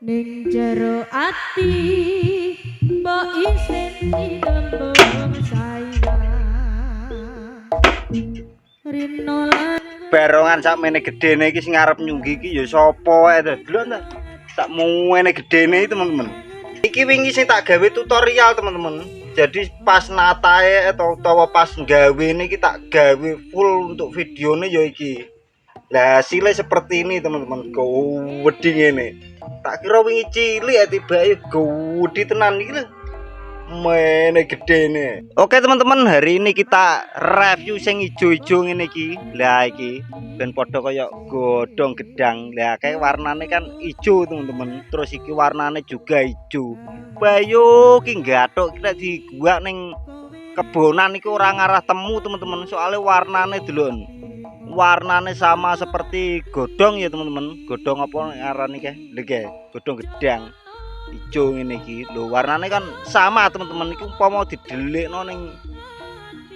ning jero ati mbok isin tembung sayang rino Barongan sakmene gedene iki sing arep nyunggi iki ya sapa ae to. Delok ta. Sakmene gedene teman-teman. Iki wingi sing tak gawe tutorial teman-teman. Jadi pas natae atau utawa pas gawe niki tak gawe full untuk videone ya iki. Lah hasilnya seperti ini teman-teman. Gede ngene. Tak kira wingi cilik ya tibake gede tenan iki lho. Mene gedene. Oke teman-teman, hari ini kita review sing ijo-ijo ngene iki. Lah iki ben padha kaya godhong gedang. Lah kayak warnane kan ijo teman-teman. Terus iki warnane juga ijo. Bayo ki gathuk kita diguak ning kebonan iku ora ngarah temu teman-teman. Soalnya warnane delon. Warnane sama seperti godhong ya teman-teman. Godhong apa ngarani kae? Lho godhong gedang. Ijo ngene iki lho, warnane kan sama teman-teman. Iki umpama didelikno ning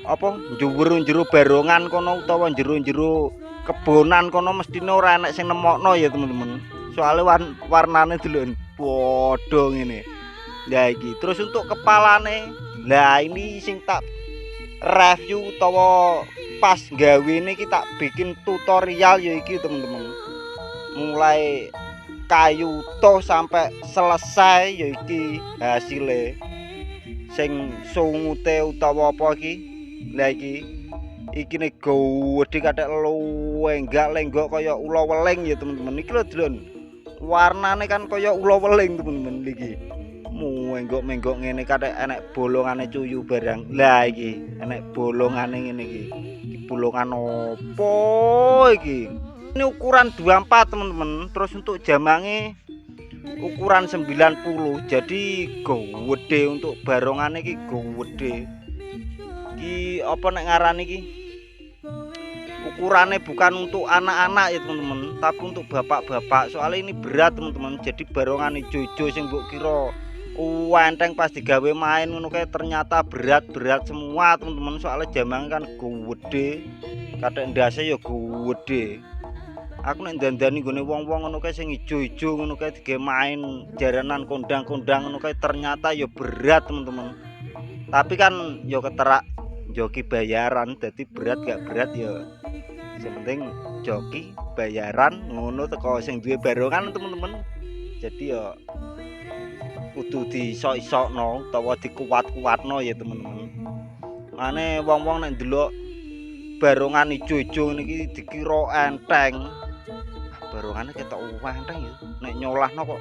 apa njero barongan kono utawa njero kebonan kono mestine ora enek sing nemokno ya teman-teman. Soale warnane delok padha ngene. Lah iki terus untuk kepalane. Lah ini sing tak review utawa pas gawe iki tak bikin tutorial ya iki teman-teman. Mulai kayu toh sampai selesai ya iki hasilnya sing sungute utawa apa iki. Lah iki nek gede kathek lenggak kaya ula weling ya teman-teman. Iki lho delon warnane kan kaya ula weling teman-teman iki. Menggok-menggok ngene kathek enek bolongane cuyu barang. Lah iki enek bolongane ngene iki. Bolongan opo iki? Ini ukuran 24 teman-teman. Terus untuk jamange ukuran 90. Jadi gede untuk barongan iki gede. Iki apa nek ngarani iki? Ukurannya bukan untuk anak-anak ya teman-teman, tapi untuk bapak-bapak. Soalnya ini berat teman-teman. Jadi barongan ijo-ijo sing mbok kira enteng pas digawe main ngono kae ternyata berat-berat semua teman-teman. Soalnya jamange kan gede. Kathek ndase ya gede. Aku nek dandani nggone wong-wong ngono kae sing ijo-ijo ngono kae dige main jaranan kondang-kondang ngono kae ternyata ya berat teman-teman. Tapi kan ya keterak joki bayaran, dadi berat gak berat ya. Yang penting joki bayaran ngono teko sing duwe barongan teman-teman. Jadi ya kudu disok-isokno utawa dikuat-kuatno ya teman-teman. Mane wong-wong nek ndelok barongan ijo-ijo niki dikira enteng. Barongane ketok enteng ya. Nek nyolahno kok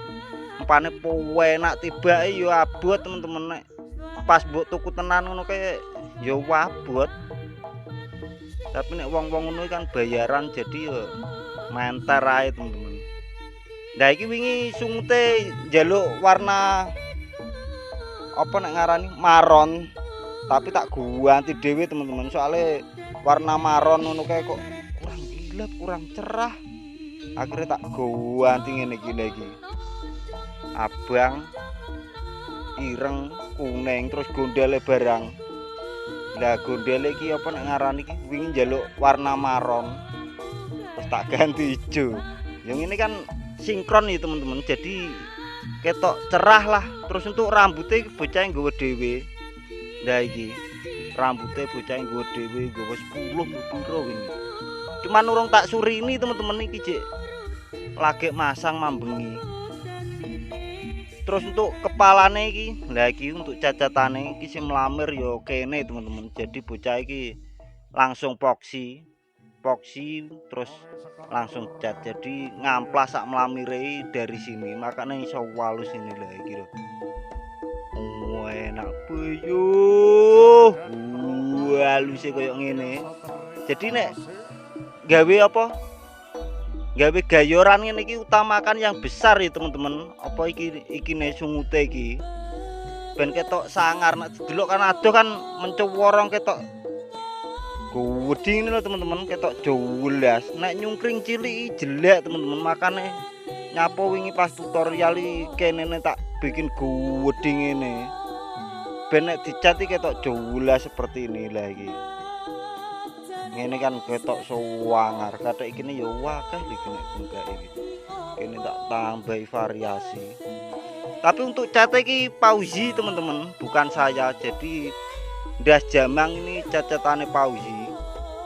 empane enak tibake ya abot teman-teman. Nek pas mbok tuku tenan ngono kae ya abot. Tapi nek wong-wong ngono kan bayaran jadi ya menter ae teman-teman. Nah iki wingi sungute njaluk warna apa nek ngarani maron. Tapi tak ganti dhewe teman-teman. Soalnya warna maron ngono kae kok kurang gelap, kurang cerah. Akhirnya tak ganti ngene iki lagi. Abang, ireng, kuning, terus gondele barang. Lah gondele iki apa nek ngarani iki wingi njaluk warna maron. Terus tak ganti ijo. Yang ini kan sinkron ya teman-teman. Jadi ketok cerah lah. Terus untuk rambutnya bocah nggawe dhewe. Lah iki rambutnya bocah nggawe dhewe nggawe 10 piro wingi. Cuman urung tak suri ini teman-teman iki cek lagi masang mambengi. Terus untuk kepalane iki, lah iki untuk cacatane iki sing mlamir ya kene teman-teman. Jadi bocah iki langsung poksi terus langsung cat. Jadi ngamplas sak mlamire dari sini. Makanya iso walus ini lah iki lho. Enak boyo. Halusnya kayak ngene. Jadi nek gawe apa? Gawe gayoran ngene iki utamakan yang besar ya teman-teman. Apa iki ne sungute iki. Ben ketok sangar nek delok kan adoh kan mencuworong ketok gede ini loh teman-teman, ketok jelas. Nek nyungkring cilik jelek teman-teman. Makane nyapo wingi pas tutorial iki kene tak bikin gede ngene. Ben nek dicat iki ketok jelas seperti ini lagi. ngene kan ketok suwangar kathek iki ya akeh iki nek enggak iki kene tak tambahi variasi tapi untuk cat iki Pauzi teman-teman bukan saya jadi ndas jamang ini cat-catane Pauzi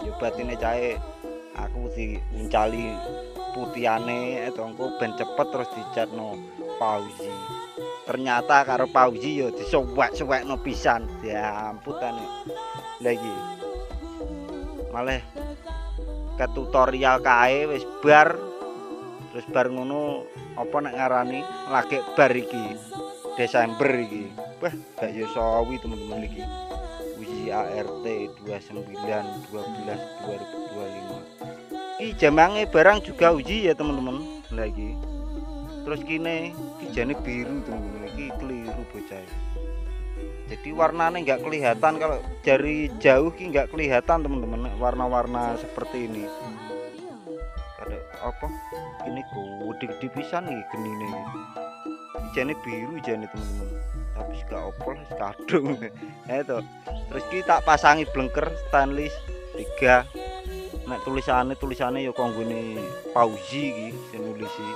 ya batine cahe aku diuncali putihane itu engko ben cepet terus dicatno Pauzi ternyata karo Pauzi ya disuwek-suwekno pisan diamputane lagi malah ke tutorial kae wis bar terus bar ngono apa nek ngarani lagi bar iki Desember iki wah gak yo sawi teman-teman iki uji ART 29/12/2025 iki jamange barang juga uji ya teman-teman lagi terus kini kijane biru teman-teman iki keliru bocah jadi warnanya nggak kelihatan kalau dari jauh ki nggak kelihatan teman-teman warna-warna seperti ini ada apa ini gede-gede pisan nih genine jane biru jane teman-teman tapi gak opol kadung itu terus kita pasangi blenker stainless 3 nek tulisannya ya konggone Pauzi iki sing nulisi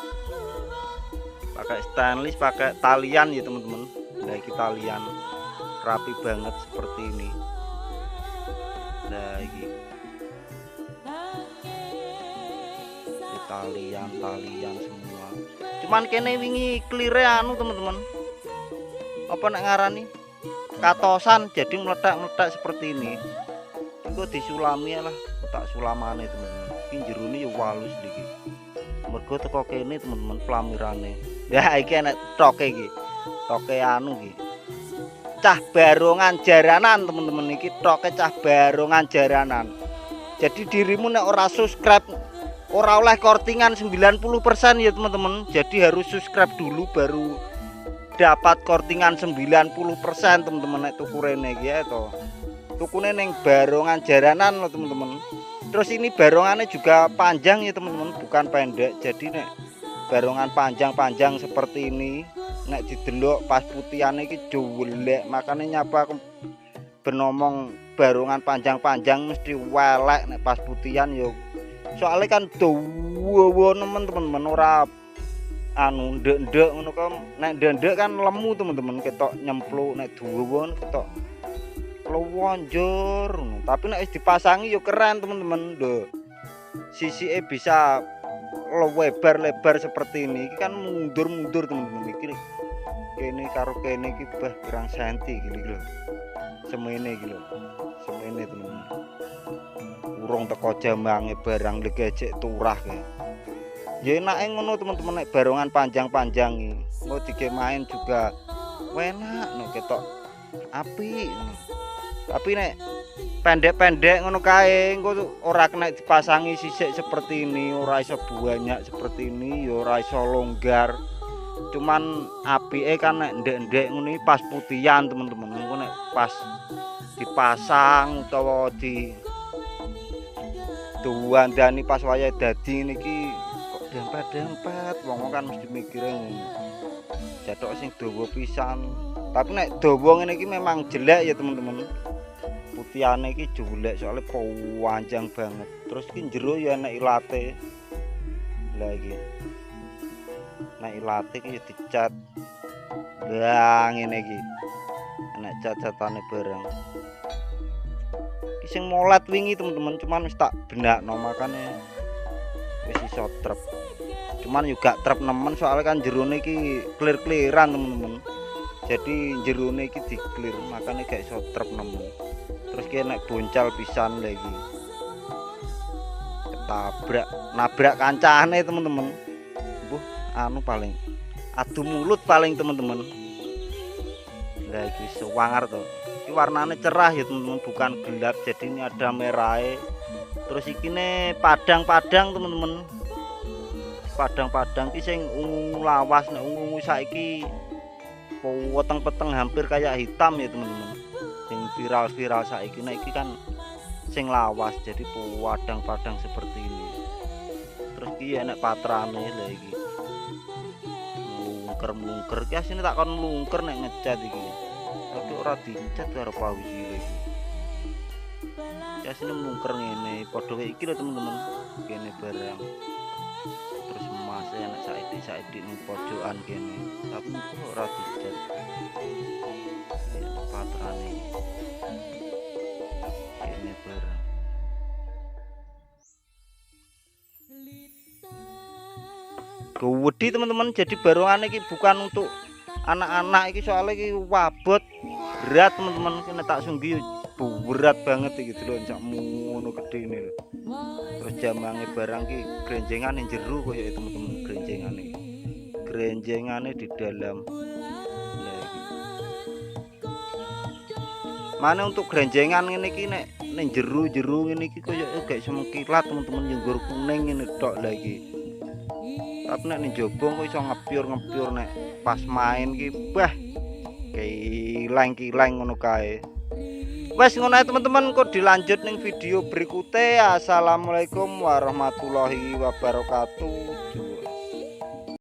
pakai stainless pakai talian ya teman-teman nah iki talian rapi banget seperti ini nah ini talian semua cuman kene wingi klire anu teman-teman apa nek ngarani katosan jadi meletak seperti ini itu disulami lah tak sulamane teman-teman iki jerone ya walus iki mergo teko kene teman-teman pelamirane nah iki enek toke iki toke anu iki cah barongan jaranan teman-teman iki toke cah barongan jaranan jadi dirimu nek ora subscribe ora oleh kortingan 90% ya teman-teman jadi harus subscribe dulu baru dapat kortingan 90% teman-teman nek tuku rene iki ya to tukune ning barongan jaranan loh teman-teman terus ini barongannya juga panjang ya teman-teman bukan pendek jadi nek barongan panjang-panjang seperti ini nek didelok pas putiane iki jowelek makanya nyapa aku benomong barongan panjang-panjang mesti welek nek pas putian yo soalnya kan dawa teman-teman ora anu ndek-ndek ngono kan nek ndek kan lemu teman-teman ketok nyempluk nek dawa ketok lonjor tapi nek wis dipasangi yo keren teman-teman lho sisike bisa lebar seperti ini kan mundur teman-teman iki kene karo kene iki bah pirang senti iki lho semene iki lho semene teman-teman urung teko jamange barang legecek turah kae ya enake ngono teman-teman nek barongan panjang-panjang iki mau main juga enak no ketok api tapi nek pendek-pendek ngono kae engko ora kena dipasangi sisik seperti ini ora iso banyak seperti ini ya ora iso longgar cuman apike kan nek ndek-ndek ngono pas putihan teman-teman engko nek pas dipasang utawa di duandani pas wayahe dadi niki kok dempet-dempet wong kan mesti mikire ngono jathok sing dawa pisan tapi nek dawa ngene iki memang jelek ya teman-teman putihane iki jelek soalnya panjang banget terus iki jero ya enek ilate lah iki nek ilate iki dicat lah ngene iki enek cat-catane barang iki sing molat wingi teman-teman cuman wis tak benakno makane wis iso trep cuman juga trep nemen soalnya kan jerone iki clear-clearan teman-teman jadi jerone iki di-clear makane gak iso trep nemen terus ki nek boncal pisan lagi ketabrak nabrak kancane teman-teman mbuh anu paling adu mulut paling teman-teman lagi sewangar tuh ini warnanya cerah ya teman-teman bukan gelap jadi ini ada merahnya terus iki ne padang-padang teman-teman padang-padang ki sing ungu lawas nek ungu saiki weteng-peteng hampir kayak hitam ya teman-teman sing viral-viral saiki nek iki kan sing lawas jadi padang-padang seperti ini terus iki enek patrane lha iki mlungker-mlungker ki asine tak kon mlungker nek ngecat iki tapi ora dicat karo Pauzi lagi kasine mungker ngene padha kayak iki lho teman-teman kene barang terus emas enak saiki ning pojokan kene tapi kok ora dicat patrane kene barang gede teman-teman jadi barongan iki bukan untuk anak-anak iki soalnya iki wabot berat teman-teman kena tak sunggi berat banget iki lho cakmu ngono gedene lho terus jamange barang ki grenjengan ning jero koyo teman-teman grenjengane di dalam lah iki mana untuk grenjengan ngene iki nek ning jero ngene iki koyo gak semengkilat teman-teman nyenggur kuning ngene tok lah iki tapi nek ning jaba kok iso ngepyur nek pas main ki bah kilang ngono kae. Wes ngono ae teman-teman kok dilanjut ning video berikutnya. Assalamualaikum warahmatullahi wabarakatuh.